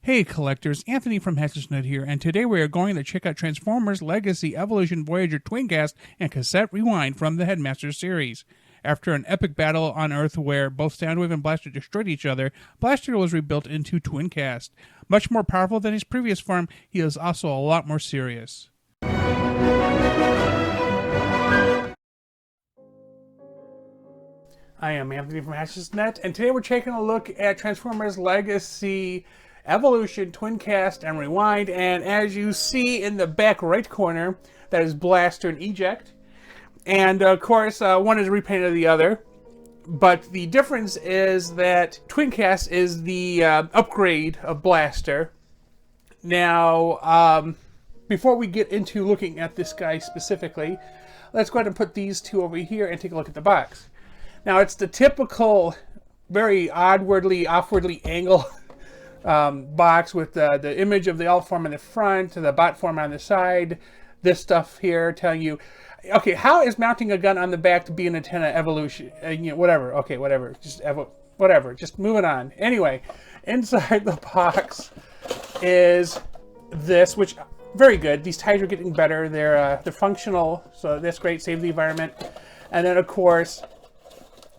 Hey collectors, Anthony from HNE here, and today we are going to check out Transformers Legacy Evolution Voyager Twincast and Cassette Rewind from the Headmaster series. After an epic battle on Earth where both Soundwave and Blaster destroyed each other, Blaster was rebuilt into Twincast. Much more powerful than his previous form, he is also a lot more serious. I am Anthony from HNE, and today we're taking a look at Transformers Legacy Evolution, Twincast, and Rewind. And as you see in the back right corner, that is Blaster and Eject. And of course, one is repainted of the other. But the difference is that Twincast is the upgrade of Blaster. Now, before we get into looking at this guy specifically, let's go ahead and put these two over here and take a look at the box. Now, it's the typical, very offwardly angled box with the image of the alt form in the front, the bot form on the side, this stuff here telling you, okay, how is mounting a gun on the back to be an antenna evolution? Whatever. Okay, whatever. Whatever. Just moving on. Anyway, inside the box is this, which very good. These ties are getting better. They're functional, so that's great. Save the environment. And then, of course,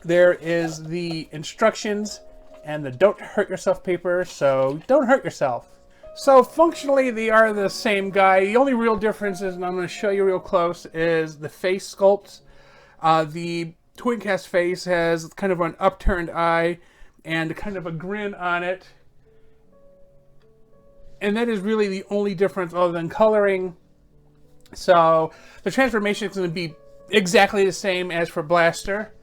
there is the instructions and the don't hurt yourself paper, so don't hurt yourself. So functionally they are the same guy. The only real difference is, and I'm going to show you real close, is the face sculpt. The Twincast face has kind of an upturned eye and kind of a grin on it. And that is really the only difference other than coloring. So the transformation is going to be exactly the same as for Blaster.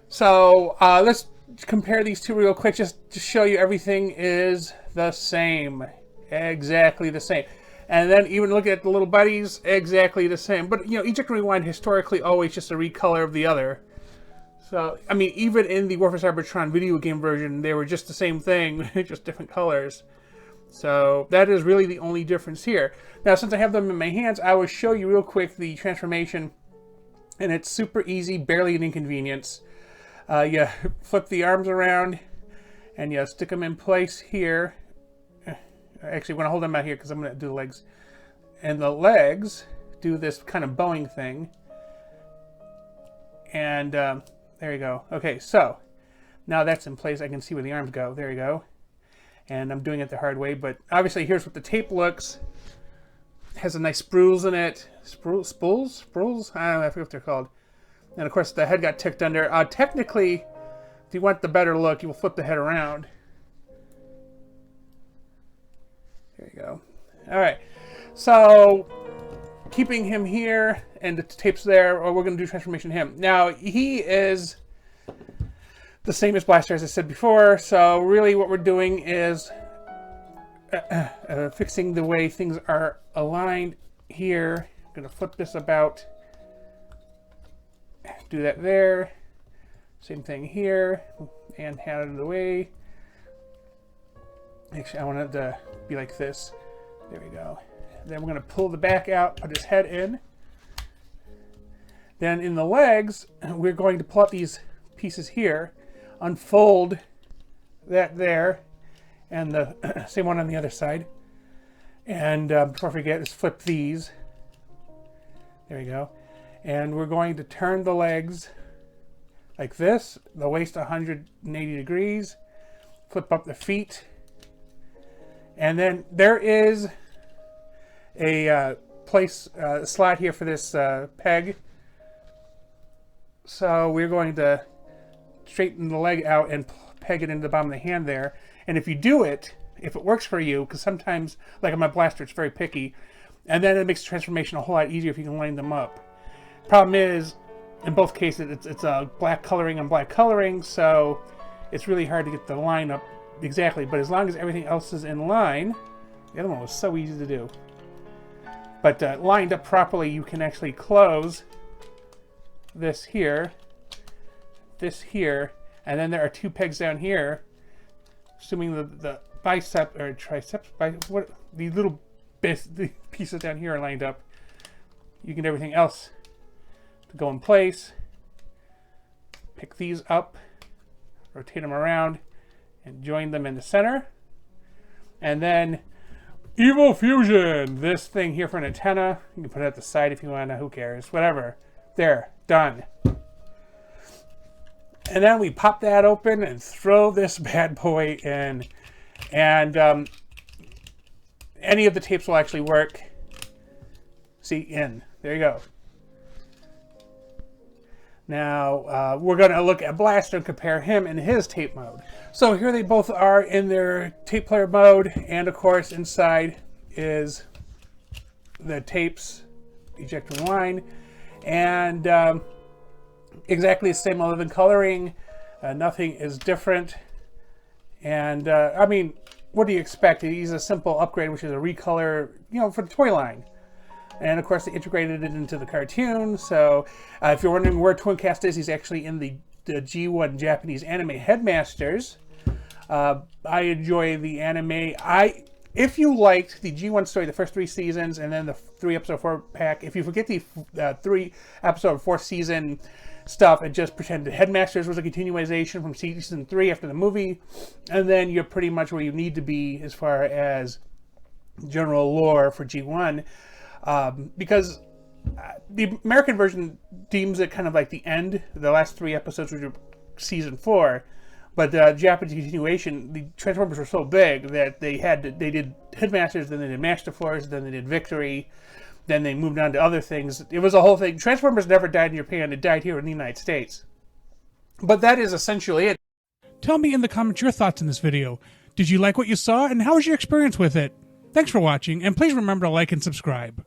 So let's compare these two real quick just to show you everything is the same. Exactly the same. And then even look at the little buddies, exactly the same. But, Eject and Rewind historically always just a recolor of the other. So, I mean, even in the Warface Arbitron video game version, they were just the same thing, just different colors. So that is really the only difference here. Now, since I have them in my hands, I will show you real quick the transformation. And it's super easy, barely an inconvenience. You flip the arms around and you stick them in place here. Actually, I'm going to hold them out here because I'm going to do the legs. And the legs do this kind of bowing thing. And there you go. Okay, so now that's in place. I can see where the arms go. There you go. And I'm doing it the hard way. But obviously, here's what the tape looks. It has a nice spools in it. Spools? I don't know, I forget what they're called. And of course, the head got ticked under. Technically, if you want the better look, you will flip the head around. There you go. All right. So, keeping him here, and the tape's there, or we're going to do transformation him. Now, he is the same as Blaster, as I said before. So, really, what we're doing is fixing the way things are aligned here. I'm going to flip this about. Do that there. Same thing here. And hand it out of the way. Actually, I want it to be like this. There we go. Then we're going to pull the back out, put his head in. Then in the legs, we're going to pull out these pieces here, unfold that there, and the same one on the other side. And before I forget, let's flip these. There we go. And we're going to turn the legs like this, the waist 180 degrees, flip up the feet, and then there is a slot here for this peg. So we're going to straighten the leg out and peg it into the bottom of the hand there. And if you do it, if it works for you, because sometimes, like on my Blaster, it's very picky, and then it makes the transformation a whole lot easier if you can line them up. Problem is, in both cases, it's a black coloring on black coloring, so it's really hard to get the line up exactly. But as long as everything else is in line, the other one was so easy to do. But lined up properly, you can actually close this here, and then there are two pegs down here, assuming the bicep or triceps, the little the pieces down here are lined up. You can get everything else to go in place. Pick these up, rotate them around, and join them in the center. And then Evil Fusion, this thing here for an antenna. You can put it at the side if you want to, who cares, whatever. There, done. And then we pop that open and throw this bad boy in. And any of the tapes will actually work. See, in. There you go. Now, we're going to look at Blaster and compare him in his tape mode. So here they both are in their tape player mode. And of course, inside is the tapes, ejector line. And exactly the same other than coloring. Nothing is different. And, I mean, what do you expect? He's a simple upgrade, which is a recolor, you know, for the toy line. And of course, they integrated it into the cartoon. So if you're wondering where Twincast is, he's actually in the G1 Japanese anime Headmasters. I enjoy the anime. If you liked the G1 story, the first 3 seasons, and then the 3-episode 4-pack, if you forget the 3-episode 4th season stuff and just pretend that Headmasters was a continuation from season 3 after the movie, and then you're pretty much where you need to be as far as general lore for G1. Because the American version deems it kind of like the end, the last 3 episodes, which are season 4. But the Japanese continuation, the Transformers were so big that they did Headmasters, then they did Master Force, then they did Victory, then they moved on to other things. It was a whole thing. Transformers never died in Japan, it died here in the United States. But that is essentially it. Tell me in the comments your thoughts on this video. Did you like what you saw, and how was your experience with it? Thanks for watching, and please remember to like and subscribe.